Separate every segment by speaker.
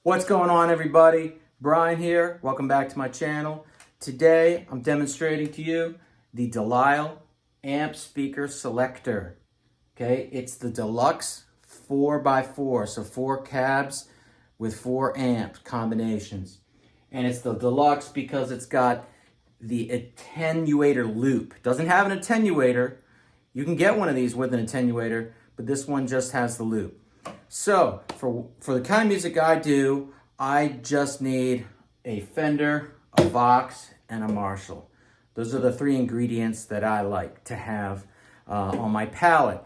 Speaker 1: What's going on, everybody? Brian here. Welcome back to my channel. Today I'm demonstrating to you the deLisle Amp Speaker Selector. Okay, it's the Deluxe 4x4, so 4 cabs with 4 amp combinations. And it's the Deluxe because it's got the attenuator loop. It doesn't have an attenuator. You can get one of these with an attenuator, but this one just has the loop. So, for the kind of music I do, I just need a Fender, a Vox, and a Marshall. Those are the 3 ingredients that I like to have on my palette.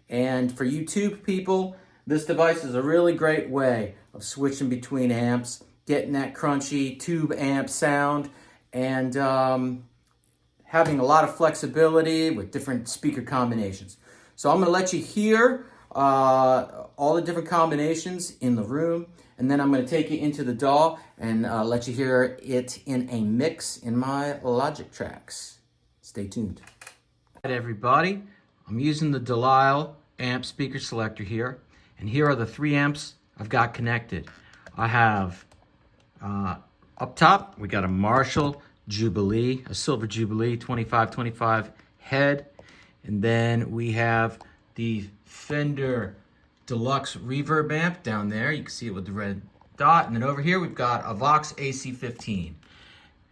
Speaker 1: And for YouTube people, this device is a really great way of switching between amps, getting that crunchy tube amp sound, and having a lot of flexibility with different speaker combinations. So I'm going to let you hear all the different combinations in the room, and then I'm going to take you into the DAW and let you hear it in a mix in my Logic tracks. Stay tuned. Hi everybody, I'm using the deLisle Amp Speaker Selector here, and here are the 3 amps I've got connected. I have up top, we got a Marshall Jubilee, a Silver Jubilee 2525 head, and then we have the Fender Deluxe Reverb amp down there. You can see it with the red dot. And then over here we've got a Vox AC15.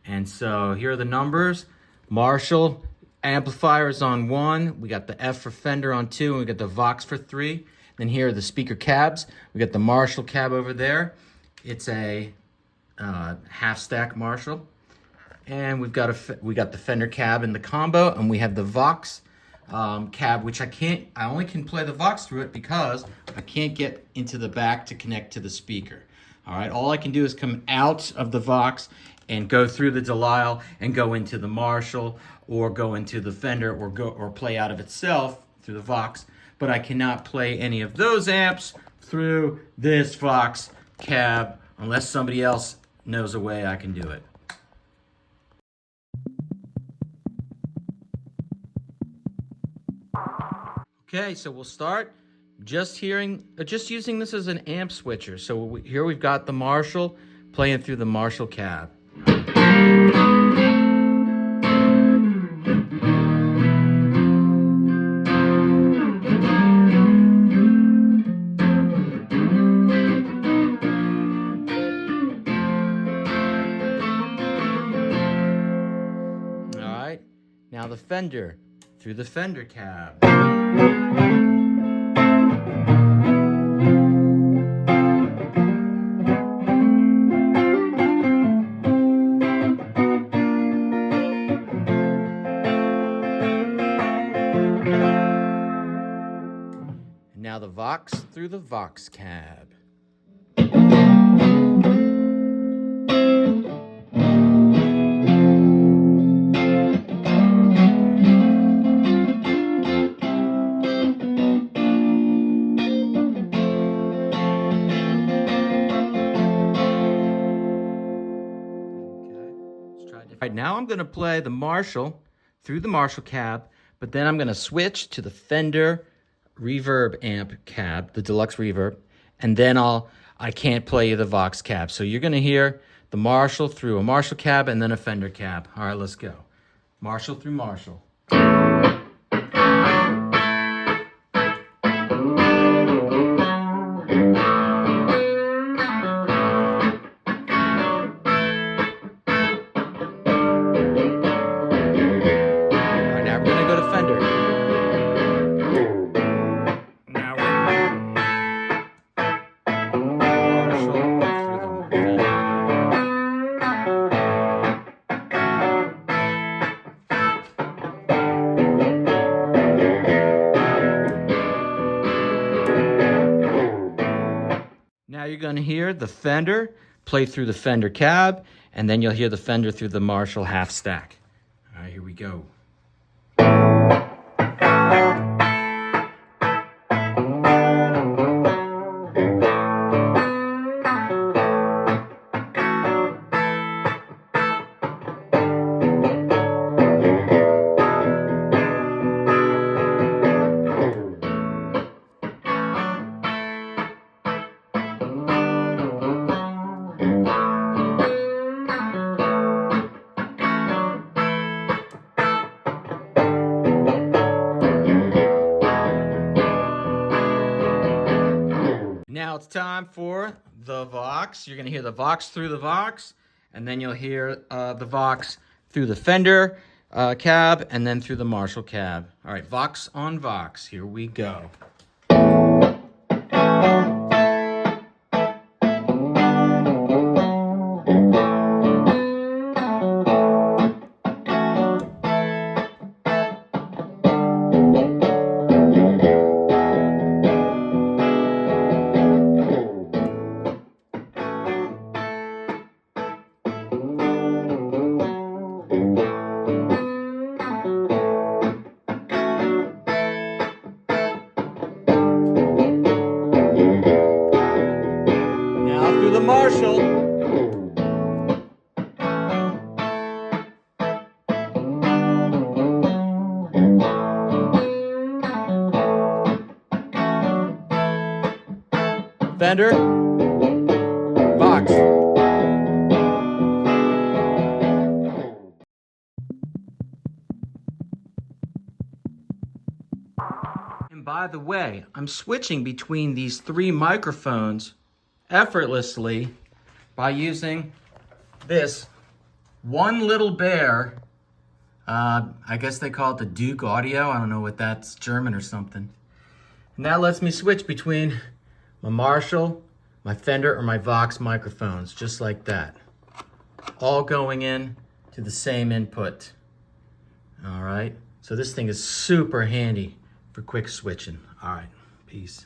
Speaker 1: And so here are the numbers. Marshall amplifiers on 1. We got the F for Fender on 2, and we got the Vox for 3. Then here are the speaker cabs. We got the Marshall cab over there. It's a half stack Marshall. And we got the Fender cab in the combo, and we have the Vox cab, which I only can play the Vox through it because I can't get into the back to connect to the speaker. All right, all I can do is come out of the Vox and go through the deLisle and go into the Marshall, or go into the Fender, or play out of itself through the Vox. But I cannot play any of those amps through this Vox cab unless somebody else knows a way I can do it. Okay, so we'll start just using this as an amp switcher. So here we've got the Marshall playing through the Marshall cab. All right, now the Fender through the Fender cab. Now the Vox through the Vox cab. All right, now I'm going to play the Marshall through the Marshall cab, but then I'm going to switch to the Fender Reverb amp cab, the Deluxe Reverb, and then I can't play the Vox cab. So you're going to hear the Marshall through a Marshall cab and then a Fender cab. All right, let's go. Marshall through Marshall. Now you're going to hear the Fender play through the Fender cab, and then you'll hear the Fender through the Marshall half stack. All right, here we go. it's time for the Vox. You're going to hear the Vox through the Vox, and then you'll hear the Vox through the Fender cab, and then through the Marshall cab. All right, Vox on Vox. Here we go. Through the Marshall. Fender, Vox. And by the way, I'm switching between these three microphones effortlessly by using this one little bear. I guess they call it the Duke Audio. I don't know what that's, German or something. And that lets me switch between my Marshall, my Fender, or my Vox microphones, just like that. All going in to the same input. All right, so this thing is super handy for quick switching. All right, peace.